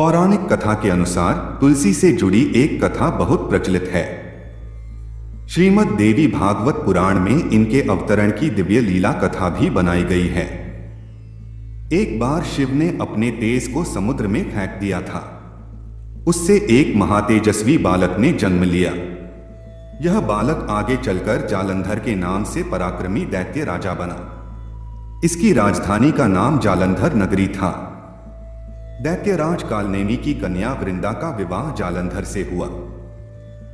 पौराणिक कथा के अनुसार तुलसी से जुड़ी एक कथा बहुत प्रचलित है। श्रीमद् देवी भागवत पुराण में इनके अवतरण की दिव्य लीला कथा भी बनाई गई है। एक बार शिव ने अपने तेज को समुद्र में फेंक दिया था। उससे एक महातेजस्वी बालक ने जन्म लिया। यह बालक आगे चलकर जालंधर के नाम से पराक्रमी दैत्य राजा बना। इसकी राजधानी का नाम जालंधर नगरी था। दैत्यराज कालनेमी की कन्या वृंदा का विवाह जालंधर से हुआ।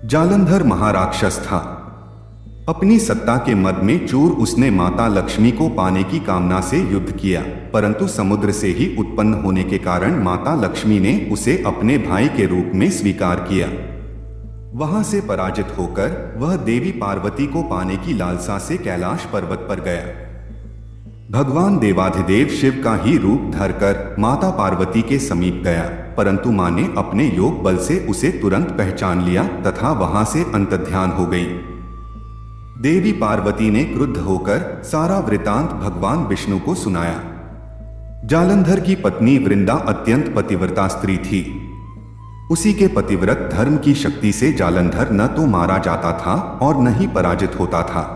जालंधर महाराक्षस था। अपनी सत्ता के मद में चूर उसने माता लक्ष्मी को पाने की कामना से युद्ध किया, परंतु समुद्र से ही उत्पन्न होने के कारण माता लक्ष्मी ने उसे अपने भाई के रूप में स्वीकार किया। वहां से पराजित होकर वह देवी पार्वती को पाने की लालसा से कैलाश पर्वत पर गया। भगवान देवाधिदेव शिव का ही रूप धरकर माता पार्वती के समीप गया, परंतु मां ने अपने योग बल से उसे तुरंत पहचान लिया तथा वहां से अंतर्ध्यान हो गई। देवी पार्वती ने क्रुद्ध होकर सारा वृतांत भगवान विष्णु को सुनाया। जालंधर की पत्नी वृंदा अत्यंत पतिव्रता स्त्री थी। उसी के पतिव्रत धर्म की शक्ति से जालंधर न तो मारा जाता था और न ही पराजित होता था।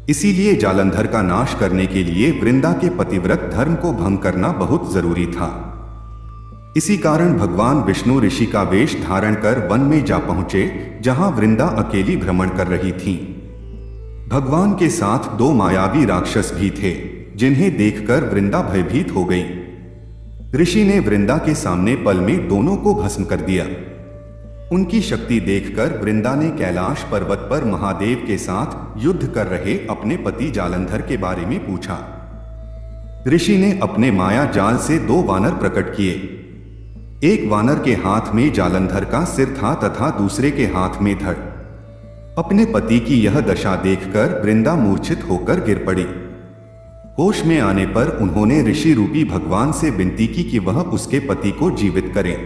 इसीलिए जालंधर का नाश करने के लिए वृंदा के पतिव्रत धर्म को भंग करना बहुत जरूरी था। इसी कारण भगवान विष्णु ऋषि का वेश धारण कर वन में जा पहुंचे, जहां वृंदा अकेली भ्रमण कर रही थी। भगवान के साथ दो मायावी राक्षस भी थे, जिन्हें देखकर वृंदा भयभीत हो गई। ऋषि ने वृंदा के सामने पल में दोनों को भस्म कर दिया। उनकी शक्ति देखकर वृंदा ने कैलाश पर्वत पर महादेव के साथ युद्ध कर रहे अपने पति जालंधर के बारे में पूछा। ऋषि ने अपने माया जाल से दो वानर प्रकट किए। एक वानर के हाथ में जालंधर का सिर था तथा दूसरे के हाथ में धड़। अपने पति की यह दशा देखकर वृंदा मूर्छित होकर गिर पड़ी। होश में आने पर उन्होंने ऋषि रूपी भगवान से विनती की कि वह उसके पति को जीवित करें।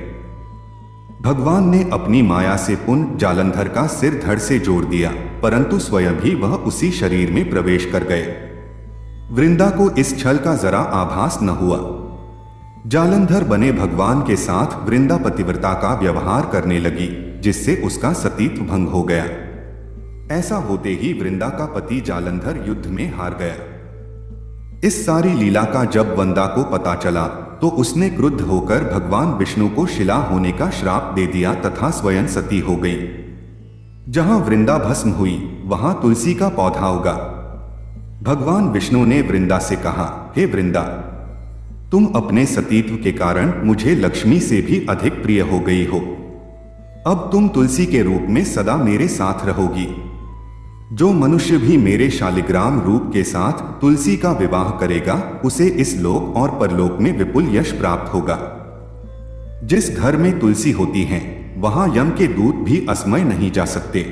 भगवान ने अपनी माया से पुनः जालंधर का सिर धड़ से जोड़ दिया, परंतु स्वयं भी वह उसी शरीर में प्रवेश कर गए। वृंदा को इस छल का जरा आभास न हुआ। जालंधर बने भगवान के साथ वृंदा पतिव्रता का व्यवहार करने लगी, जिससे उसका सतीत्व भंग हो गया। ऐसा होते ही वृंदा का पति जालंधर युद्ध में हार गया। इस सारी लीला का जब वृंदा को पता चला तो उसने क्रुद्ध होकर भगवान विष्णु को शिला होने का श्राप दे दिया तथा स्वयं सती हो गई। जहां वृंदा भस्म हुई वहां तुलसी का पौधा उगा। भगवान विष्णु ने वृंदा से कहा, हे वृंदा, तुम अपने सतीत्व के कारण मुझे लक्ष्मी से भी अधिक प्रिय हो गई हो। अब तुम तुलसी के रूप में सदा मेरे साथ रहोगी। जो मनुष्य भी मेरे शालिग्राम रूप के साथ तुलसी का विवाह करेगा, उसे इस लोक और परलोक में विपुल यश प्राप्त होगा। जिस घर में तुलसी होती है वहां यम के दूत भी असमय नहीं जा सकते।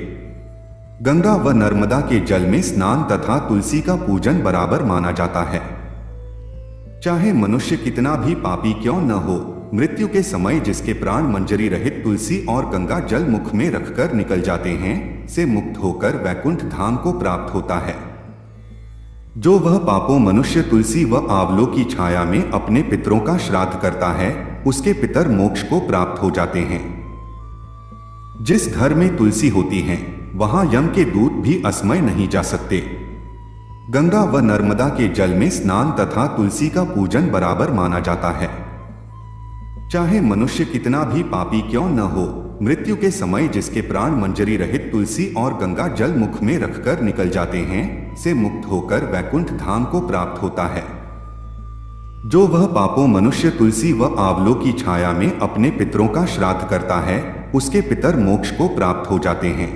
गंगा व नर्मदा के जल में स्नान तथा तुलसी का पूजन बराबर माना जाता है। चाहे मनुष्य कितना भी पापी क्यों न हो, मृत्यु के समय जिसके प्राण मंजरी रहित तुलसी और गंगा जल मुख में रखकर निकल जाते हैं, से मुक्त होकर वैकुंठ धाम को प्राप्त होता है। जो वह पापों मनुष्य तुलसी व आंवलों की छाया में अपने पितरों का श्राद्ध करता है, उसके पितर मोक्ष को प्राप्त हो जाते हैं। जिस घर में तुलसी होती है वहां यम के दूत भी असमय नहीं जा सकते। गंगा व नर्मदा के जल में स्नान तथा तुलसी का पूजन बराबर माना जाता है। चाहे मनुष्य कितना भी पापी क्यों न हो, मृत्यु के समय जिसके प्राण मंजरी रहित तुलसी और गंगा जल मुख में रखकर निकल जाते हैं, से मुक्त होकर वैकुंठ धाम को प्राप्त होता है। जो वह पापों मनुष्य तुलसी व आंवलों की छाया में अपने पितरों का श्राद्ध करता है, उसके पितर मोक्ष को प्राप्त हो जाते हैं।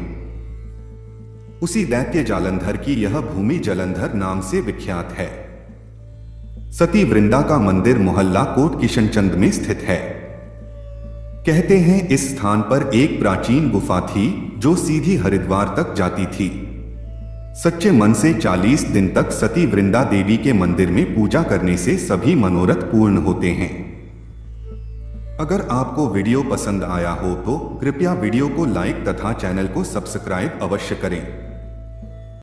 उसी दैत्य जालंधर की यह भूमि जलंधर नाम से विख्यात है। सती वृंदा का मंदिर मोहल्ला कोट किशनचंद में स्थित है। कहते हैं इस स्थान पर एक प्राचीन गुफा थी जो सीधी हरिद्वार तक जाती थी। सच्चे मन से 40 दिन तक सती वृंदा देवी के मंदिर में पूजा करने से सभी मनोरथ पूर्ण होते हैं। अगर आपको वीडियो पसंद आया हो तो कृपया वीडियो को लाइक तथा चैनल को सब्सक्राइब अवश्य करें।